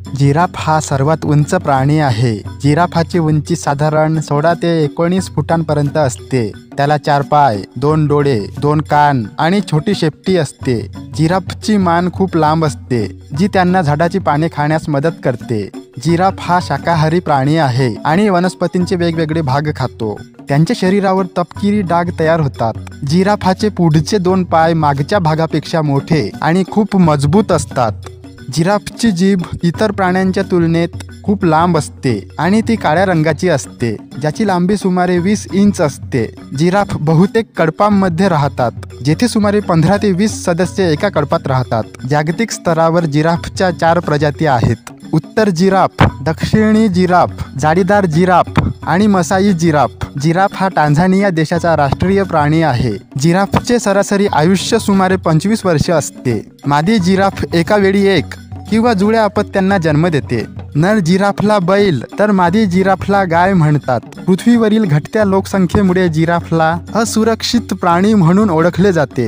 Giraffe हा सर्वात उंच प्राणी आहे। जिराफाची उंची साधारण 16 ते 19 फुटांपर्यंत असते। त्याला 4 पाय, 2 डोळे, 2 कान आणि छोटी शेपटी असते। जिराफची मान खूप लांब असते, जी त्यांना झाडाची पाने खाण्यास मदत करते। जिराफ हा शाकाहारी प्राणी आहे आणि वनस्पतींचे वेगवेगळे भाग खातो। त्यांच्या शरीरावर तपकिरी डाग तयार होतात। जिराफाचे पुढचे 2 पाय मागच्या भागापेक्षा मोठे आणि खूप मजबूत असतात। जिराफची जीभ इतर प्राण्यांच्या तुलनेत खूप लांब असते आणि ती काळ्या रंगाची असते, ज्याची लांबी सुमारे 20 इंच असते। जिराफ बहुतेक कळपांमध्ये राहतात, जेथे सुमारे 15 ते 20 सदस्य एका कळपात राहतात। जागतिक स्तरावर जिराफच्या 4 प्रजाती आहेत: उत्तर जिराफ, दक्षिणी जिराफ, जाळीदार जिराफ आणि मसाई जिराफ। जिराफ हा टांझानिया देशाचा राष्ट्रीय प्राणी आहे। जिराफचे सरासरी आयुष्य सुमारे 25 वर्ष असते। मादी जिराफ एका वेळी 1 किंवा जुळ्या अपत्यांना जन्म देते। नर जिराफला बैल तर मादी जिराफला गाय म्हणतात। पृथ्वीवरील घटत्या लोकसंख्येमुळे जिराफला असुरक्षित प्राणी म्हणून ओळखले जाते।